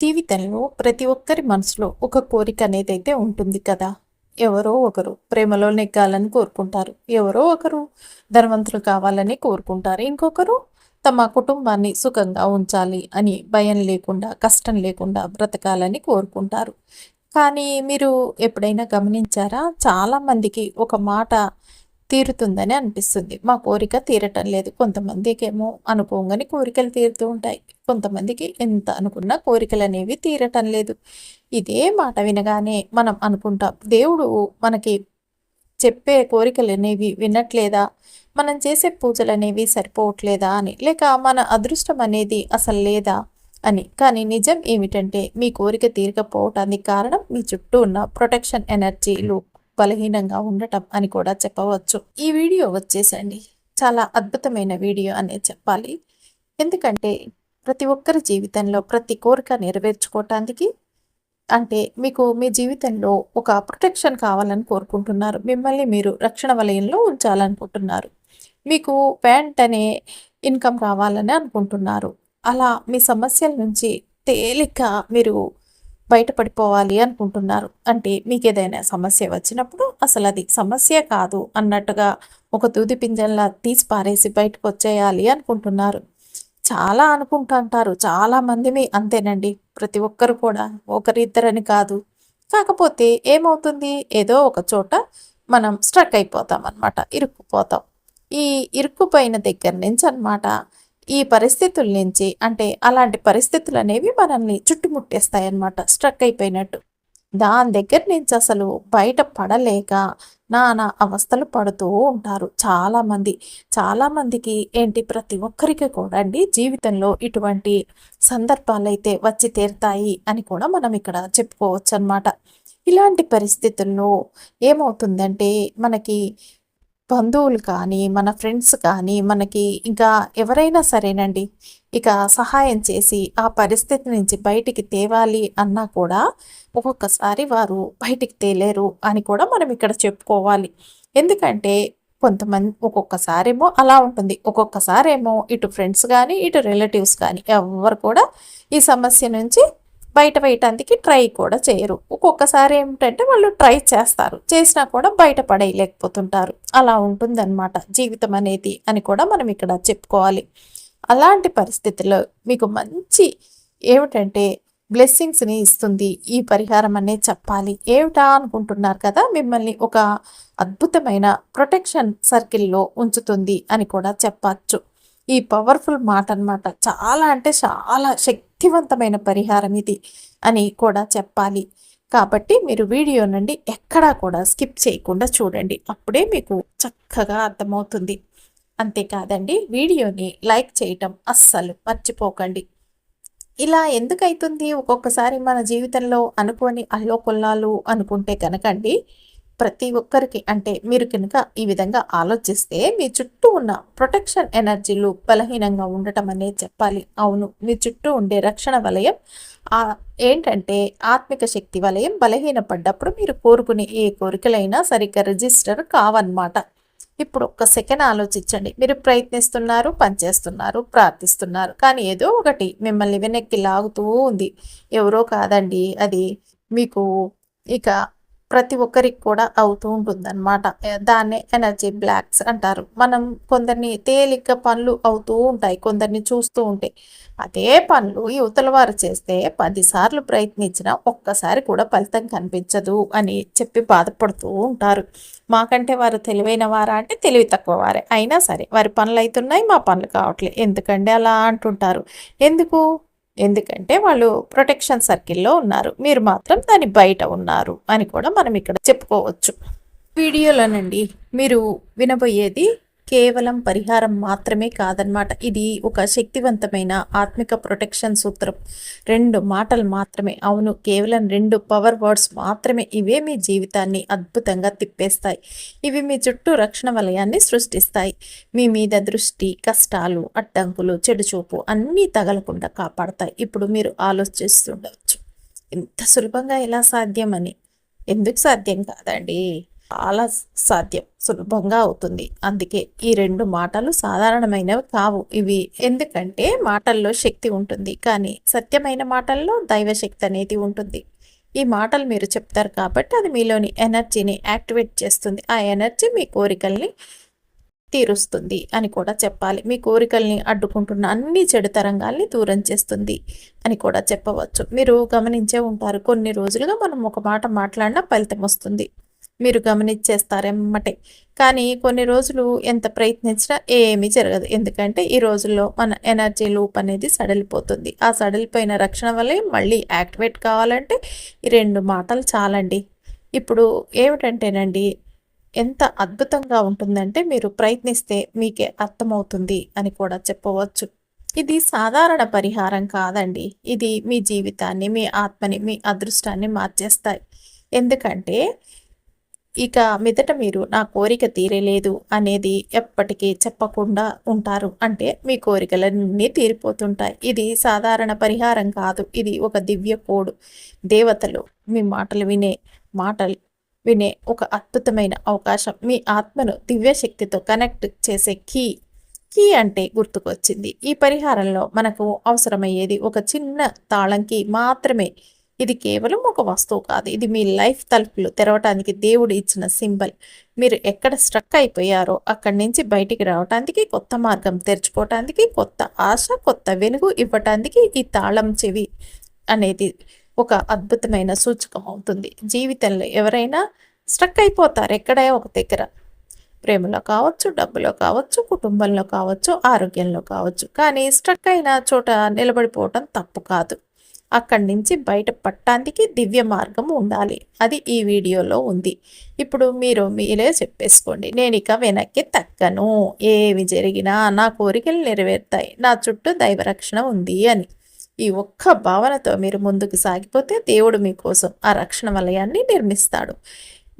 జీవితంలో ప్రతి ఒక్కరి మనసులో ఒక కోరిక అనేది అయితే ఉంటుంది కదా. ఎవరో ఒకరు ప్రేమలో నెగ్గాలని కోరుకుంటారు, ఎవరో ఒకరు ధనవంతులు కావాలని కోరుకుంటారు, ఇంకొకరు తమ కుటుంబాన్ని సుఖంగా ఉంచాలి అని భయం లేకుండా కష్టం లేకుండా బ్రతకాలని కోరుకుంటారు. కానీ మీరు ఎప్పుడైనా గమనించారా, చాలామందికి ఒక మాట తీరుతుందని అనిపిస్తుంది, మా కోరిక తీరటం లేదు. కొంతమందికేమో అనుకోగానే కోరికలు తీరుతూ ఉంటాయి, కొంతమందికి ఎంత అనుకున్నా కోరికలు అనేవి తీరటం లేదు. ఇదే మాట వినగానే మనం అనుకుంటాం, దేవుడు మనకి చెప్పే కోరికలు అనేవి వినట్లేదా, మనం చేసే పూజలు అనేవి సరిపోవట్లేదా అని, లేక మన అదృష్టం అనేది అసలు లేదా అని. కానీ నిజం ఏమిటంటే, మీ కోరిక తీరకపోవటానికి కారణం మీ చుట్టూ ఉన్న ప్రొటెక్షన్ ఎనర్జీలు బలహీనంగా ఉండటం అని కూడా చెప్పవచ్చు. ఈ వీడియో వచ్చేసండి చాలా అద్భుతమైన వీడియో అనే చెప్పాలి. ఎందుకంటే ప్రతి ఒక్కరి జీవితంలో ప్రతి కోరిక నెరవేర్చుకోవటానికి, అంటే మీకు మీ జీవితంలో ఒక ప్రొటెక్షన్ కావాలని కోరుకుంటున్నారు, మిమ్మల్ని మీరు రక్షణ వలయంలో ఉంచాలనుకుంటున్నారు, మీకు వెంటనే ఇన్కమ్ రావాలని అనుకుంటున్నారు. అలా మీ సమస్యల నుంచి తేలిక మీరు బయటపడిపోవాలి అనుకుంటున్నారు. అంటే మీకు ఏదైనా సమస్య వచ్చినప్పుడు అసలు అది సమస్య కాదు అన్నట్టుగా ఒక దూది పింజంలా తీసి పారేసి బయటకు వచ్చేయాలి అనుకుంటున్నారు. చాలా అనుకుంటుంటారు, చాలామంది మీ అంతేనండి. ప్రతి ఒక్కరు కూడా ఒకరిద్దరని కాదు. కాకపోతే ఏమవుతుంది, ఏదో ఒక చోట మనం స్ట్రక్ అయిపోతాం అనమాట, ఇరుక్కుపోతాం. ఈ ఇరుక్కుపోయిన దగ్గర నుంచి అనమాట ఈ పరిస్థితుల నుంచి, అంటే అలాంటి పరిస్థితులు అనేవి మనల్ని చుట్టుముట్టేస్తాయి అన్నమాట, స్ట్రక్ అయిపోయినట్టు. దాని దగ్గర నుంచి అసలు బయట పడలేక నానా అవస్థలు పడుతూ ఉంటారు చాలామంది. చాలామందికి ఏంటి, ప్రతి ఒక్కరికి కూడా అండి జీవితంలో ఇటువంటి సందర్భాలు అయితే వచ్చి తీరుతాయి అని కూడా మనం ఇక్కడ చెప్పుకోవచ్చు అనమాట. ఇలాంటి పరిస్థితుల్లో ఏమవుతుందంటే, మనకి బంధువులు కానీ, మన ఫ్రెండ్స్ కానీ, మనకి ఇంకా ఎవరైనా సరేనండి, ఇక సహాయం చేసి ఆ పరిస్థితి నుంచి బయటికి తేవాలి అన్నా కూడా ఒక్కొక్కసారి వారు బయటికి తేలేరు అని కూడా మనం ఇక్కడ చెప్పుకోవాలి. ఎందుకంటే కొంతమంది ఒక్కొక్కసారేమో అలా ఉంటుంది, ఒక్కొక్కసారేమో ఇటు ఫ్రెండ్స్ కానీ ఇటు రిలేటివ్స్ కానీ ఎవ్వరు కూడా ఈ సమస్య నుంచి బయట వేయటానికి ట్రై కూడా చేయరు. ఒక్కొక్కసారి ఏమిటంటే వాళ్ళు ట్రై చేస్తారు, చేసినా కూడా బయట పడేయలేకపోతుంటారు. అలా ఉంటుందన్నమాట జీవితం అనేది అని కూడా మనం ఇక్కడ చెప్పుకోవాలి. అలాంటి పరిస్థితుల్లో మీకు మంచి ఏమిటంటే బ్లెస్సింగ్స్ని ఇస్తుంది ఈ పరిహారం అనేది చెప్పాలి. ఏమిటా అనుకుంటున్నారు కదా, మిమ్మల్ని ఒక అద్భుతమైన ప్రొటెక్షన్ సర్కిల్లో ఉంచుతుంది అని కూడా చెప్పచ్చు. ఈ పవర్ఫుల్ మాట అనమాట, చాలా అంటే చాలా శక్తివంతమైన పరిహారం ఇది అని కూడా చెప్పాలి. కాబట్టి మీరు వీడియో నుండి ఎక్కడా కూడా స్కిప్ చేయకుండా చూడండి, అప్పుడే మీకు చక్కగా అర్థమవుతుంది. అంతేకాదండి, వీడియోని లైక్ చేయటం అస్సలు మర్చిపోకండి. ఇలా ఎందుకైతుంది, ఒక్కొక్కసారి మన జీవితంలో అనుకోని అల్లోకొల్లాలు అనుకుంటే కనుకండి, ప్రతి ఒక్కరికి అంటే మీరు కనుక ఈ విధంగా ఆలోచిస్తే మీ చుట్టూ ఉన్న ప్రొటెక్షన్ ఎనర్జీలు బలహీనంగా ఉండటం అనేది చెప్పాలి. అవును, మీ చుట్టూ ఉండే రక్షణ వలయం ఏంటంటే ఆత్మిక శక్తి వలయం బలహీనపడ్డప్పుడు మీరు కోరుకునే ఏ కోరికలైనా సరిగ్గా రిజిస్టర్ కావన్నమాట. ఇప్పుడు ఒక్క సెకండ్ ఆలోచించండి, మీరు ప్రయత్నిస్తున్నారు, పనిచేస్తున్నారు, ప్రార్థిస్తున్నారు, కానీ ఏదో ఒకటి మిమ్మల్ని వెనక్కి లాగుతూ ఉంది. ఎవరో కాదండి, అది మీకు ఇక ప్రతి ఒక్కరికి కూడా అవుతూ ఉంటుందన్నమాట. దాన్నే ఎనర్జీ బ్లాక్స్ అంటారు. మనం కొందరిని తేలిక పనులు అవుతూ ఉంటాయి, కొందరిని చూస్తూ ఉంటే అదే పనులు యువతల వారు చేస్తే 10 సార్లు ప్రయత్నించినా ఒక్కసారి కూడా ఫలితం కనిపించదు అని చెప్పి బాధపడుతూ ఉంటారు. మాకంటే వారు తెలివైన వారా అంటే తెలివి తక్కువ వారే, అయినా సరే వారి పనులు అవుతున్నాయి, మా పనులు కావట్లేదు ఎందుకండి అలా అంటుంటారు. ఎందుకు, ఎందుకంటే వాళ్ళు ప్రొటెక్షన్ సర్కిల్లో ఉన్నారు, మీరు మాత్రం దాని బయట ఉన్నారు అని కూడా మనం ఇక్కడ చెప్పుకోవచ్చు. వీడియోలోనండి మీరు వినబోయేది కేవలం పరిహారం మాత్రమే కాదనమాట, ఇది ఒక శక్తివంతమైన ఆత్మిక ప్రొటెక్షన్ సూత్రం. 2 మాటలు మాత్రమే, అవును కేవలం 2 పవర్ వర్డ్స్ మాత్రమే, ఇవే మీ జీవితాన్ని అద్భుతంగా తిప్పేస్తాయి. ఇవి మీ చుట్టూ రక్షణ వలయాన్ని సృష్టిస్తాయి, మీ మీద దృష్టి, కష్టాలు, అడ్డంకులు, చెడు చూపు అన్నీ తగలకుండా కాపాడతాయి. ఇప్పుడు మీరు ఆలోచిస్తుండవచ్చు, ఇంత సులభంగా ఎలా సాధ్యమని. ఎందుకు సాధ్యం కాదండి, చాలా సాధ్యం, సులభంగా అవుతుంది. అందుకే ఈ 2 మాటలు సాధారణమైనవి కావు ఇవి. ఎందుకంటే మాటల్లో శక్తి ఉంటుంది, కానీ సత్యమైన మాటల్లో దైవశక్తి అనేది ఉంటుంది. ఈ మాటలు మీరు చెప్తారు కాబట్టి అది మీలోని ఎనర్జీని యాక్టివేట్ చేస్తుంది. ఆ ఎనర్జీ మీ కోరికల్ని తీరుస్తుంది అని కూడా చెప్పాలి. మీ కోరికల్ని అడ్డుకుంటున్న అన్ని చెడు తరంగాల్ని దూరం చేస్తుంది అని కూడా చెప్పవచ్చు. మీరు గమనించే ఉంటారు, కొన్ని రోజులుగా మనం ఒక మాట మాట్లాడినా ఫలితం వస్తుంది. మీరు గమనించేస్తారెమ్మటే. కానీ కొన్ని రోజులు ఎంత ప్రయత్నించినా ఏమీ జరగదు. ఎందుకంటే ఈ రోజుల్లో మన ఎనర్జీ లూప్ అనేది సడలిపోతుంది. ఆ సడలిపోయిన రక్షణ వల్లే మళ్ళీ యాక్టివేట్ కావాలంటే ఈ 2 మాటలు చాలండి. ఇప్పుడు ఏమిటంటేనండి, ఎంత అద్భుతంగా ఉంటుందంటే మీరు ప్రయత్నిస్తే మీకే అర్థమవుతుంది అని కూడా చెప్పవచ్చు. ఇది సాధారణ పరిహారం కాదండి. ఇది మీ జీవితాన్ని, మీ ఆత్మని, మీ అదృష్టాన్ని మార్చేస్తాయి. ఎందుకంటే ఇక మీదట మీరు నా కోరిక తీరలేదు అనేది ఎప్పటికీ చెప్పకుండా ఉంటారు. అంటే మీ కోరికలన్నీ తీరిపోతుంటాయి. ఇది సాధారణ పరిహారం కాదు. ఇది ఒక దివ్య కోడ్. దేవతలు మీ మాటలు వినే ఒక అద్భుతమైన అవకాశం. మీ ఆత్మను దివ్యశక్తితో కనెక్ట్ చేసే కీ అంటే గుర్తుకొచ్చింది. ఈ పరిహారంలో మనకు అవసరమయ్యేది ఒక చిన్న తాళం కీ మాత్రమే. ఇది కేవలం ఒక వస్తువు కాదు. ఇది మీ లైఫ్ తలుపులు తెరవటానికి దేవుడు ఇచ్చిన సింబల్. మీరు ఎక్కడ స్ట్రక్ అయిపోయారో అక్కడి నుంచి బయటికి రావటానికి, కొత్త మార్గం తెరుచుకోవటానికి, కొత్త ఆశ, కొత్త వెలుగు ఇవ్వటానికి ఈ తాళం చెవి అనేది ఒక అద్భుతమైన సూచకం అవుతుంది. జీవితంలో ఎవరైనా స్ట్రక్ అయిపోతారు ఎక్కడే ఒక దగ్గర. ప్రేమలో కావచ్చు, డబ్బులో కావచ్చు, కుటుంబంలో కావచ్చు, ఆరోగ్యంలో కావచ్చు. కానీ స్ట్రక్ అయిన చోట నిలబడిపోవటం తప్పు కాదు. అక్కడి నుంచి బయట పట్టడానికి దివ్య మార్గం ఉండాలి. అది ఈ వీడియోలో ఉంది. ఇప్పుడు మీరే చెప్పేసుకోండి, నేను ఇక వెనక్కి తగ్గను, ఏమి జరిగినా నా కోరికలు నెరవేరుతాయి, నా చుట్టూ దైవరక్షణ ఉంది అని. ఈ ఒక్క భావనతో మీరు ముందుకు సాగిపోతే దేవుడు మీకోసం ఆ రక్షణ వలయాన్ని నిర్మిస్తాడు.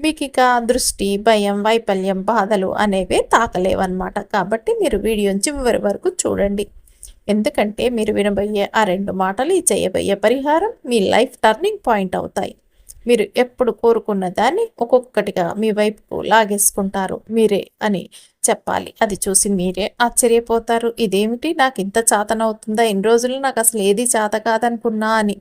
మీకు ఇక దృష్టి, భయం, వైఫల్యం, బాధలు అనేవే తాకలేవన్నమాట. కాబట్టి మీరు వీడియో చివరి వరకు చూడండి. ఎందుకంటే మీరు వినబోయే ఆ 2 మాటలు, ఈ చేయబోయే పరిహారం మీ లైఫ్ టర్నింగ్ పాయింట్ అవుతాయి. మీరు ఎప్పుడు కోరుకున్న దాన్ని ఒక్కొక్కటిగా మీ వైపుకు లాగేసుకుంటారు మీరే అని చెప్పాలి. అది చూసి మీరే ఆశ్చర్యపోతారు. ఇదేమిటి, నాకు ఇంత చాతనవుతుందా? ఇన్ని రోజులు నాకు అసలు ఏది చేత కాదనుకున్నా అని.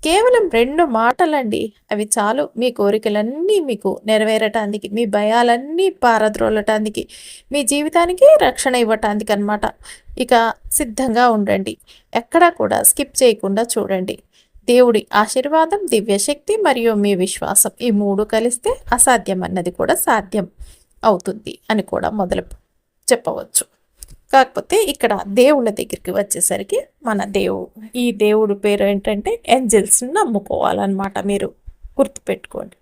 కేవలం 2 మాటలండి, అవి చాలు మీ కోరికలన్నీ మీకు నెరవేరటానికి, మీ భయాలన్నీ పారద్రోలటానికి, మీ జీవితానికి రక్షణ ఇవ్వటానికి అన్నమాట. ఇక సిద్ధంగా ఉండండి. ఎక్కడా కూడా స్కిప్ చేయకుండా చూడండి. దేవుడి ఆశీర్వాదం, దివ్యశక్తి మరియు మీ విశ్వాసం, ఈ 3 కలిస్తే అసాధ్యం అన్నది కూడా సాధ్యం అవుతుంది అని కూడా చెప్పవచ్చు. కాకపోతే ఇక్కడ దేవుళ్ళ దగ్గరికి వచ్చేసరికి ఈ దేవుడి పేరు ఏంటంటే ఏంజెల్స్ని నమ్ముకోవాలన్నమాట. మీరు గుర్తుపెట్టుకోండి.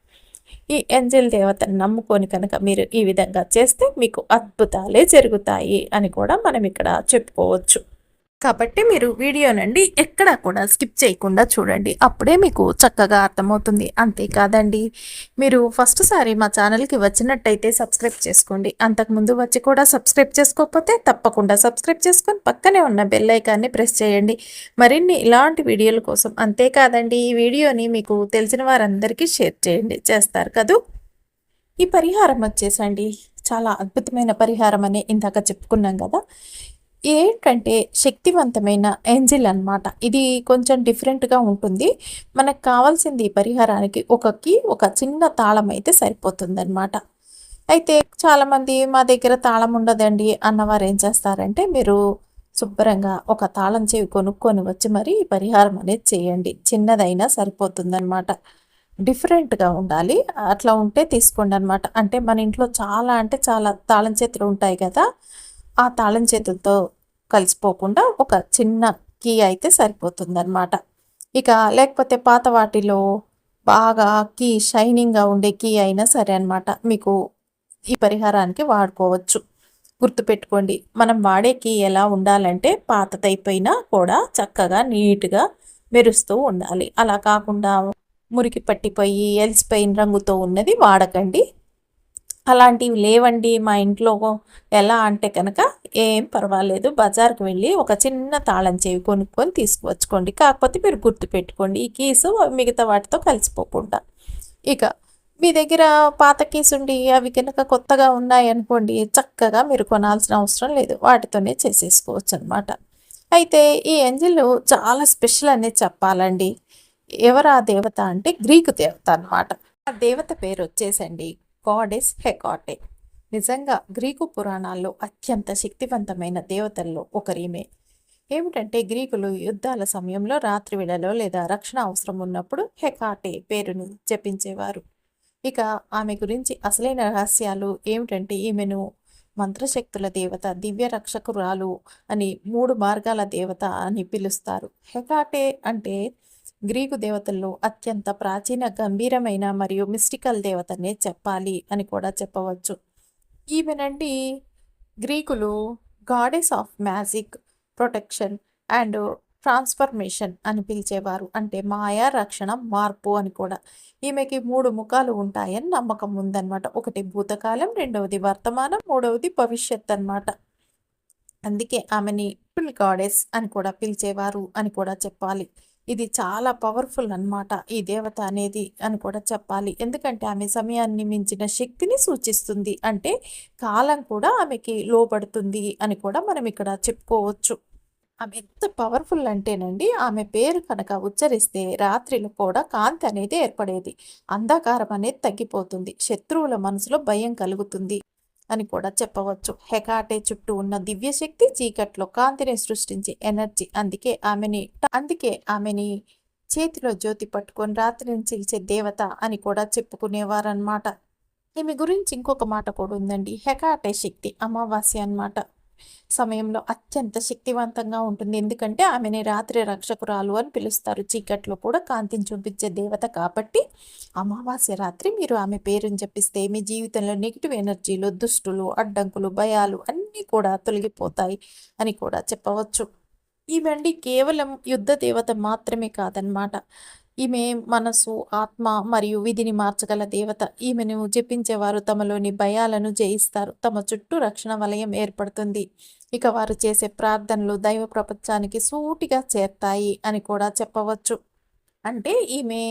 ఈ ఏంజెల్ దేవతను నమ్ముకొని కనుక మీరు ఈ విధంగా చేస్తే మీకు అద్భుతాలే జరుగుతాయి అని కూడా మనం ఇక్కడ చెప్పుకోవచ్చు. కాబట్టి మీరు వీడియోనండి ఎక్కడా కూడా స్కిప్ చేయకుండా చూడండి. అప్పుడే మీకు చక్కగా అర్థమవుతుంది. అంతేకాదండి, మీరు ఫస్ట్ సారి మా ఛానల్కి వచ్చినట్టయితే సబ్స్క్రైబ్ చేసుకోండి. అంతకుముందు వచ్చి కూడా సబ్స్క్రైబ్ చేసుకోకపోతే తప్పకుండా సబ్స్క్రైబ్ చేసుకొని పక్కనే ఉన్న బెల్ ఐకాన్ని ప్రెస్ చేయండి మరిన్ని ఇలాంటి వీడియోల కోసం. అంతేకాదండి, ఈ వీడియోని మీకు తెలిసిన వారందరికీ షేర్ చేస్తారు కదూ. ఈ పరిహారం వచ్చేసండి చాలా అద్భుతమైన పరిహారం అని ఇందాక చెప్పుకున్నాం కదా. ఏంటంటే శక్తివంతమైన ఏంజిల్ అన్నమాట. ఇది కొంచెం డిఫరెంట్గా ఉంటుంది. మనకు కావాల్సింది ఈ పరిహారానికి ఒక చిన్న తాళం అయితే సరిపోతుందన్నమాట. అయితే చాలామంది మా దగ్గర తాళం ఉండదండి అన్నవారు ఏం చేస్తారంటే, మీరు శుభ్రంగా ఒక తాళం చెవి కొనుక్కొని వచ్చి మరి ఈ పరిహారం అనేది చేయండి. చిన్నదైనా సరిపోతుందన్నమాట. డిఫరెంట్గా ఉండాలి, అట్లా ఉంటే తీసుకోండి అనమాట. అంటే మన ఇంట్లో చాలా తాళం చేతులు ఉంటాయి కదా, ఆ తాళం చేతులతో కలిసిపోకుండా ఒక చిన్న కీ అయితే సరిపోతుందన్నమాట. ఇక లేకపోతే పాత వాటిలో బాగా కీ షైనింగ్గా ఉండే కీ అయినా సరే అనమాట, మీకు ఈ పరిహారానికి వాడుకోవచ్చు. గుర్తుపెట్టుకోండి, మనం వాడే కీ ఎలా ఉండాలంటే పాతదైపోయినా కూడా చక్కగా నీట్గా మెరుస్తూ ఉండాలి. అలా కాకుండా మురికి పట్టిపోయి ఎలిసిపోయిన రంగుతో ఉన్నది వాడకండి. అలాంటివి లేవండి మా ఇంట్లో ఎలా అంటే కనుక ఏం పర్వాలేదు, బజార్కి వెళ్ళి ఒక చిన్న తాళం చెవి కొనుక్కొని తీసుకువచ్చుకోండి. కాకపోతే మీరు గుర్తుపెట్టుకోండి, ఈ కీసు మిగతా వాటితో కలిసిపోకుండా. ఇక మీ దగ్గర పాత కీస్ ఉండి అవి కనుక కొత్తగా ఉన్నాయనుకోండి, చక్కగా మీరు కొనాల్సిన అవసరం లేదు. వాటితోనే చేసేసుకోవచ్చనమాట. అయితే ఈ ఏంజెల్ చాలా స్పెషల్ అనే చెప్పాలండి. ఎవరా దేవత అంటే గ్రీకు దేవత అనమాట. ఆ దేవత పేరొచ్చేసండి గాడెస్ హెకాటే. నిజంగా గ్రీకు పురాణాల్లో అత్యంత శక్తివంతమైన దేవతల్లో ఒకరీమె. ఏమిటంటే గ్రీకులు యుద్ధాల సమయంలో రాత్రి వేళలో లేదా రక్షణ అవసరం ఉన్నప్పుడు హెకాటే పేరును జపించేవారు. ఇక ఆమె గురించి అసలైన రహస్యాలు ఏమిటంటే ఈమెను మంత్రశక్తుల దేవత, దివ్య రక్షకురాలు అని 3 మార్గాల దేవత అని పిలుస్తారు. హెకాటే అంటే గ్రీకు దేవతల్లో అత్యంత ప్రాచీన, గంభీరమైన మరియు మిస్టికల్ దేవతనే చెప్పాలి అని కూడా చెప్పవచ్చు. ఈమెనండి గ్రీకులు goddess of magic, protection and transformation అని పిలిచేవారు. అంటే మాయ, రక్షణ, మార్పు అని కూడా. ఈమెకి 3 ముఖాలు ఉంటాయని నమ్మకం ఉందన్నమాట. ఒకటి భూతకాలం, రెండవది వర్తమానం, మూడవది భవిష్యత్ అన్నమాట. అందుకే ఆమెని ట్రిపుల్ గాడెస్ అని కూడా పిలిచేవారు అని కూడా చెప్పాలి. ఇది చాలా పవర్ఫుల్ అన్నమాట ఈ దేవత అనేది అని కూడా చెప్పాలి. ఎందుకంటే ఆమె సమయాన్ని మించిన శక్తిని సూచిస్తుంది. అంటే కాలం కూడా ఆమెకి లోబడుతుంది అని కూడా మనం ఇక్కడ చెప్పుకోవచ్చు. ఆమె ఎంత పవర్ఫుల్ అంటేనండి, ఆమె పేరు కనుక ఉచ్చరిస్తే రాత్రిలో కూడా కాంతి అనేది ఏర్పడేది. అంధకారం అనేది తగ్గిపోతుంది. శత్రువుల మనసులో భయం కలుగుతుంది అని కూడా చెప్పవచ్చు. హెకాటే చుట్టూ ఉన్న దివ్యశక్తి చీకట్లో కాంతిని సృష్టించే ఎనర్జీ. అందుకే ఆమెని చేతిలో జ్యోతి పట్టుకొని రాత్రిని చీల్చే దేవత అని కూడా చెప్పుకునేవారనమాట. ఈమె గురించి ఇంకొక మాట కూడా ఉందండి. హెకాటే శక్తి అమావాస్య అన్నమాట సమయంలో అత్యంత శక్తివంతంగా ఉంటుంది. ఎందుకంటే ఆమెని రాత్రి రక్షకురాలు అని పిలుస్తారు. చీకట్లో కూడా కాంతిని చూపించే దేవత కాబట్టి అమావాస్య రాత్రి మీరు ఆమె పేరుని జపిస్తే మీ జీవితంలో నెగిటివ్ ఎనర్జీలు, దుష్టులు, అడ్డంకులు, భయాలు అన్నీ కూడా తొలగిపోతాయి అని కూడా చెప్పవచ్చు. ఈమె కేవలం యుద్ధ దేవత మాత్రమే కాదనమాట. ఈమె మనసు, ఆత్మ మరియు విధిని మార్చగల దేవత. ఈమెను జపించేవారు తమలోని భయాలను జయిస్తారు. తమ చుట్టూ రక్షణ వలయం ఏర్పడుతుంది. ఇక వారు చేసే ప్రార్థనలు దైవ ప్రపంచానికి సూటిగా చేరతాయి అని కూడా చెప్పవచ్చు. అంటే ఈమె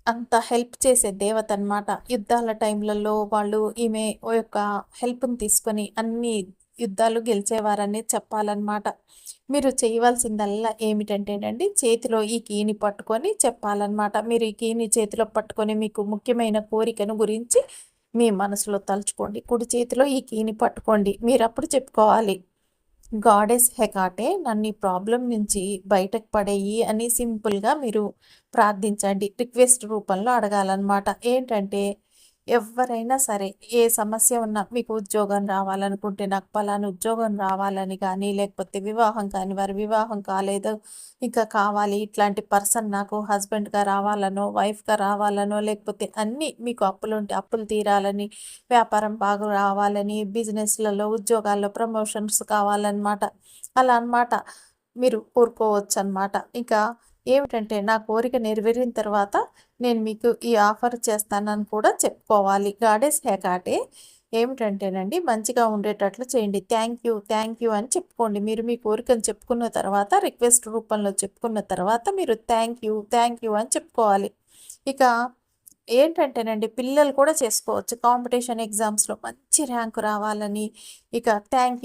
అంత హెల్ప్ చేసే దేవత అన్నమాట. యుద్ధాల టైంలలో వాళ్ళు ఈమె యొక్క హెల్ప్‌ని తీసుకొని అన్ని యుద్ధాలు గెలిచేవారని చెప్పాలన్నమాట. మీరు చేయవలసిందల్లా ఏమిటంటేనండి, చేతిలో ఈ కీని పట్టుకొని చెప్పాలన్నమాట. మీరు ఈ కీని చేతిలో పట్టుకొని మీకు ముఖ్యమైన కోరికను గురించి మీ మనసులో తలుచుకోండి. కుడి చేతిలో ఈ కీని పట్టుకోండి. మీరప్పుడు చెప్పుకోవాలి, గాడెస్ హెకాటే నన్ను ఈ ప్రాబ్లం నుంచి బయటకు పడేయి అని సింపుల్గా మీరు ప్రార్థించండి. రిక్వెస్ట్ రూపంలో అడగాలన్నమాట. ఏంటంటే ఎవరైనా సరే ఏ సమస్య ఉన్నా మీకు ఉద్యోగం రావాలనుకుంటే నాకు పలానా ఉద్యోగం రావాలని కానీ, లేకపోతే వివాహం కాని వారి వివాహం కాలేదు ఇంకా కావాలి, ఇట్లాంటి పర్సన్ నాకు హస్బెండ్గా రావాలనో, వైఫ్గా రావాలనో, లేకపోతే అన్నీ మీకు అప్పులుంటే అప్పులు తీరాలని, వ్యాపారం బాగా రావాలని, బిజినెస్లలో ఉద్యోగాల్లో ప్రమోషన్స్ కావాలన్నమాట. అలా అన్నమాట మీరు కోరుకోవచ్చు అనమాట. ఇంకా ఏమిటంటే నా కోరిక నెరవేరిన తర్వాత నేను మీకు ఈ ఆఫర్ చేస్తానని కూడా చెప్పుకోవాలి. గాడెస్ హెకాటే ఏమిటంటేనండి, మంచిగా ఉండేటట్లు చేయండి. థ్యాంక్ యూ అని చెప్పుకోండి. మీరు మీ కోరికను చెప్పుకున్న తర్వాత, రిక్వెస్ట్ రూపంలో చెప్పుకున్న తర్వాత మీరు థ్యాంక్ యూ అని చెప్పుకోవాలి. ఇక ఏంటంటేనండి, పిల్లలు కూడా చేసుకోవచ్చు. కాంపిటీషన్ ఎగ్జామ్స్‌లో మంచి ర్యాంక్ రావాలని, ఇక థ్యాంక్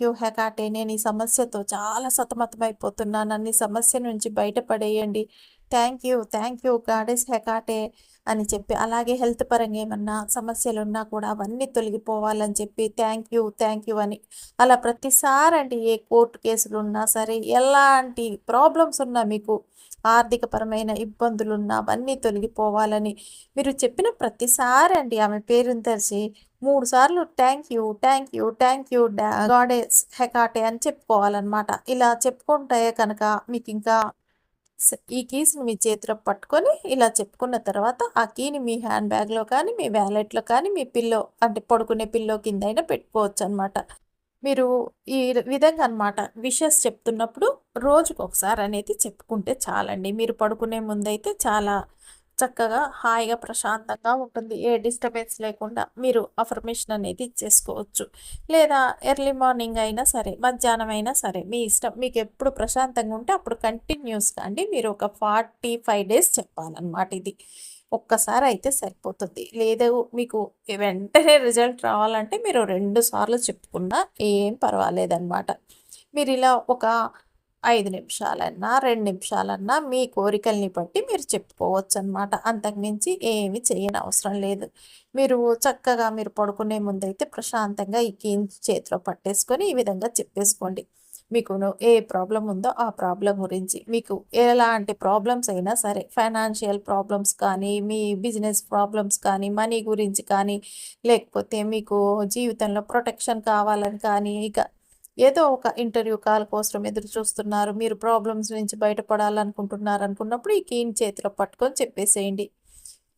యూ హెకాటే నేను ఈ సమస్యతో చాలా సతమతమైపోతున్నాను. నన్ను ఈ సమస్య నుంచి బయటపడేయండి. థ్యాంక్ యూ గాడెస్ హెకాటే అని చెప్పి, అలాగే హెల్త్ పరంగా ఏమన్నా సమస్యలున్నా కూడా అవన్నీ తొలగిపోవాలని చెప్పి థ్యాంక్ యూ అని అలా ప్రతిసారండి, ఏ కోర్టు కేసులున్నా సరే, ఎలాంటి ప్రాబ్లమ్స్ ఉన్నా, మీకు ఆర్థికపరమైన ఇబ్బందులున్నా అవన్నీ తొలగిపోవాలని మీరు చెప్పిన ప్రతిసారి అండి ఆమె పేరుని తెలిసి 3 సార్లు థ్యాంక్ యూ గాడెస్ హెకాటే అని చెప్పుకోవాలన్నమాట. ఇలా చెప్పుకుంటే కనుక మీకు ఇంకా ఈ కీస్‌ని మీ చేతిలో పట్టుకొని ఇలా చెప్పుకున్న తర్వాత ఆ కీని మీ హ్యాండ్ బ్యాగ్‌లో కానీ, మీ వ్యాలెట్‌లో కానీ, మీ పిల్లో అంటే పడుకునే పిల్లో కిందైనా పెట్టుకోవచ్చనమాట. మీరు ఈ విధంగా అనమాట విషెస్ చెప్తున్నప్పుడు రోజుకొకసారి అనేది చెప్పుకుంటే చాలండి. మీరు పడుకునే ముందైతే చాలా చక్కగా, హాయిగా, ప్రశాంతంగా ఉంటుంది. ఏ డిస్టర్బెన్స్ లేకుండా మీరు అఫర్మేషన్ అనేది ఇచ్చేసుకోవచ్చు. లేదా ఎర్లీ మార్నింగ్ అయినా సరే, మధ్యాహ్నం అయినా సరే మీ ఇష్టం. మీకు ఎప్పుడు ప్రశాంతంగా ఉంటే అప్పుడు కంటిన్యూస్‌గా అండి మీరు ఒక 45 డేస్ చెప్పాలన్నమాట ఇది. ఒక్కసారి అయితే సరిపోతుంది. లేదు మీకు వెంటనే రిజల్ట్ రావాలంటే మీరు 2 సార్లు చెప్పుకున్నా ఏం పర్వాలేదనమాట. మీరిలా ఒక 5 నిమిషాలన్నా, 2 నిమిషాలన్నా మీ కోరికల్ని బట్టి మీరు చెప్పుకోవచ్చనమాట. అంతకుమించి ఏమి చేయనవసరం లేదు. మీరు చక్కగా మీరు పడుకునే ముందైతే ప్రశాంతంగా ఈ కీని చేతిలో పట్టేసుకొని ఈ విధంగా చెప్పేసుకోండి. మీకు ఏ ప్రాబ్లమ్ ఉందో ఆ ప్రాబ్లమ్ గురించి, మీకు ఎలాంటి ప్రాబ్లమ్స్ అయినా సరే, ఫైనాన్షియల్ ప్రాబ్లమ్స్ కానీ, మీ బిజినెస్ ప్రాబ్లమ్స్ కానీ, మనీ గురించి కానీ, లేకపోతే మీకు జీవితంలో ప్రొటెక్షన్ కావాలని కానీ, ఇక ఏదో ఒక ఇంటర్వ్యూ కాల్ కోసం ఎదురు చూస్తున్నారు, మీరు ప్రాబ్లమ్స్ నుంచి బయటపడాలనుకుంటున్నారు అనుకున్నప్పుడు ఈ కీని చేతిలో పట్టుకొని చెప్పేసేయండి.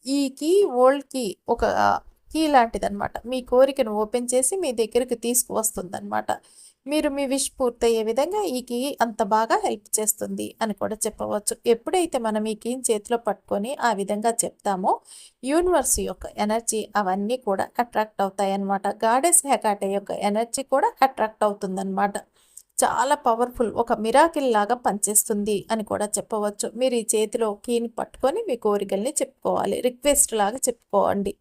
ఈ కీ ఓల్డ్ కీ ఒక కీ లాంటిదనమాట. మీ కోరికను ఓపెన్ చేసి మీ దగ్గరికి తీసుకువస్తుందనమాట. మీరు మీ విష్ పూర్తయ్యే విధంగా ఈ కీ అంత బాగా హెల్ప్ చేస్తుంది అని కూడా చెప్పవచ్చు. ఎప్పుడైతే మనం ఈ కీని చేతిలో పట్టుకొని ఆ విధంగా చెప్తామో యూనివర్స్ యొక్క ఎనర్జీ అవన్నీ కూడా అట్రాక్ట్ అవుతాయన్నమాట. గాడెస్ హెకాటే యొక్క ఎనర్జీ కూడా అట్రాక్ట్ అవుతుందన్నమాట. చాలా పవర్ఫుల్, ఒక మిరాకిల్ లాగా పనిచేస్తుంది అని కూడా చెప్పవచ్చు. మీరు ఈ చేతిలో కీని పట్టుకొని మీ కోరికల్ని చెప్పుకోవాలి, రిక్వెస్ట్ లాగా చెప్పుకోండి.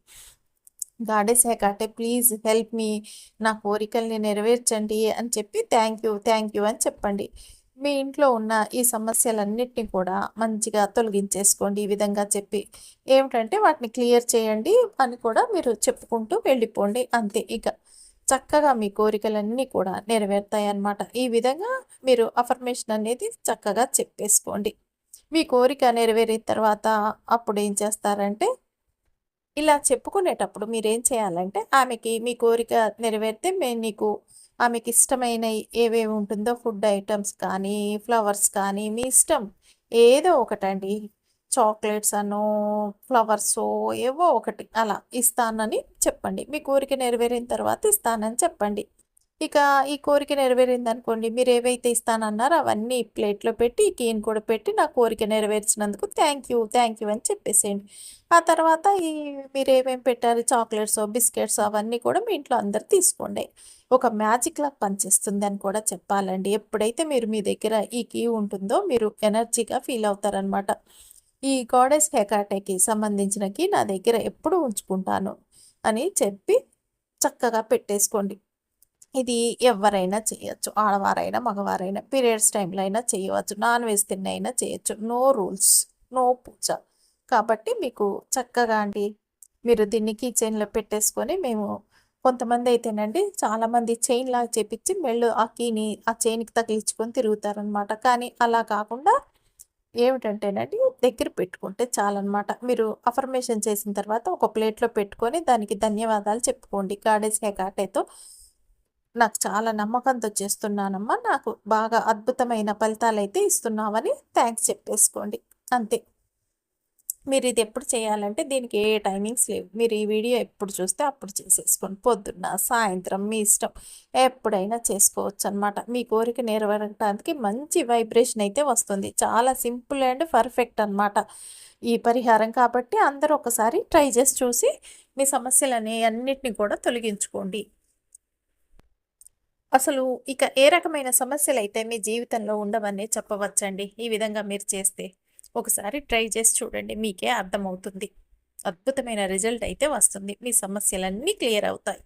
గాడెస్ హెకాటే ప్లీజ్ హెల్ప్ మీ, నా కోరికల్ని నెరవేర్చండి అని చెప్పి థ్యాంక్ యూ అని చెప్పండి. మీ ఇంట్లో ఉన్న ఈ సమస్యలన్నిటిని కూడా మంచిగా తొలగించేసుకోండి ఈ విధంగా చెప్పి. ఏమిటంటే వాటిని క్లియర్ చేయండి అని కూడా మీరు చెప్పుకుంటూ వెళ్ళిపోండి, అంతే. ఇక చక్కగా మీ కోరికలన్నీ కూడా నెరవేరుతాయన్నమాట. ఈ విధంగా మీరు అఫర్మేషన్ అనేది చక్కగా చెప్పేసుకోండి. మీ కోరిక నెరవేరిన తర్వాత అప్పుడు ఏం చేస్తారంటే, ఇలా చెప్పుకునేటప్పుడు మీరేం చేయాలంటే, ఆమెకి మీ కోరిక నెరవేరితే మేము నీకు ఆమెకి ఇష్టమైనయి ఏవేవి ఉంటుందో ఫుడ్ ఐటమ్స్ కానీ, ఫ్లవర్స్ కానీ, మీ ఇష్టం ఏదో ఒకటండి. చాక్లెట్స్ అనో, ఫ్లవర్సో ఏవో ఒకటి అలా ఇస్తానని చెప్పండి. మీ కోరిక నెరవేరిన తర్వాత ఇస్తానని చెప్పండి. ఇక ఈ కోరిక నెరవేరిందనుకోండి, మీరేవైతే ఇస్తానన్నారో అవన్నీ ప్లేట్‌లో పెట్టి, ఈ కీని కూడా పెట్టి, నా కోరిక నెరవేర్చినందుకు థ్యాంక్ యూ అని చెప్పేసేయండి. ఆ తర్వాత మీరేమేమి పెట్టారు చాక్లెట్సో, బిస్కెట్సో అవన్నీ కూడా మీ ఇంట్లో అందరూ తీసుకోండి. ఒక మ్యాజిక్‌లా పనిచేస్తుందని కూడా చెప్పాలండి. ఎప్పుడైతే మీరు మీ దగ్గర ఈ కీ ఉంటుందో మీరు ఎనర్జీగా ఫీల్ అవుతారనమాట. ఈ గాడెస్ హెకాటేకి సంబంధించిన కీ నా దగ్గర ఎప్పుడూ ఉంచుకుంటాను అని చెప్పి చక్కగా పెట్టేసుకోండి. ఇది ఎవ్వరైనా చేయొచ్చు. ఆడవారైనా, మగవారైనా, పీరియడ్స్ టైంలో అయినా చేయవచ్చు. నాన్ వెజ్ తిన్నైనా చేయొచ్చు. నో రూల్స్, నో పూజ. కాబట్టి మీకు చక్కగా అండి మీరు దీన్ని కీ చైన్‌లో పెట్టేసుకొని కొంతమంది అయితేనండి చాలామంది చైన్‌లాగా చేపిచ్చి మెడలో ఆ కీని ఆ చైన్‌కి తగిలించుకొని తిరుగుతారనమాట. కానీ అలా కాకుండా ఏమిటంటేనండి దగ్గర పెట్టుకుంటే చాలనమాట. మీరు అఫర్మేషన్ చేసిన తర్వాత ఒక ప్లేట్‌లో పెట్టుకొని దానికి ధన్యవాదాలు చెప్పుకోండి. గాడెస్ హెకాటేతో నాకు చాలా నమ్మకంతో చేస్తున్నానమ్మా, నాకు బాగా అద్భుతమైన ఫలితాలైతే ఇస్తున్నావని థ్యాంక్స్ చెప్పేసుకోండి, అంతే. మీరు ఇది ఎప్పుడు చేయాలంటే దీనికి ఏ టైమింగ్స్ లేవు. మీరు ఈ వీడియో ఎప్పుడు చూస్తే అప్పుడు చేసేసుకోండి. పొద్దున్న, సాయంత్రం మీ ఇష్టం. ఎప్పుడైనా చేసుకోవచ్చు అనమాట. మీ కోరిక నెరవేరడానికి మంచి వైబ్రేషన్ అయితే వస్తుంది. చాలా సింపుల్ అండ్ పర్ఫెక్ట్ అనమాట ఈ పరిహారం. కాబట్టి అందరూ ఒకసారి ట్రై చేసి చూసి మీ సమస్యలని అన్నిటిని కూడా తొలగించుకోండి. అసలు ఇక ఏ రకమైన సమస్యలైతే మీ జీవితంలో ఉండవనే చెప్పవచ్చండి ఈ విధంగా మీరు చేస్తే. ఒకసారి ట్రై చేసి చూడండి, మీకే అర్థమవుతుంది. అద్భుతమైన రిజల్ట్ అయితే వస్తుంది. మీ సమస్యలన్నీ క్లియర్ అవుతాయి.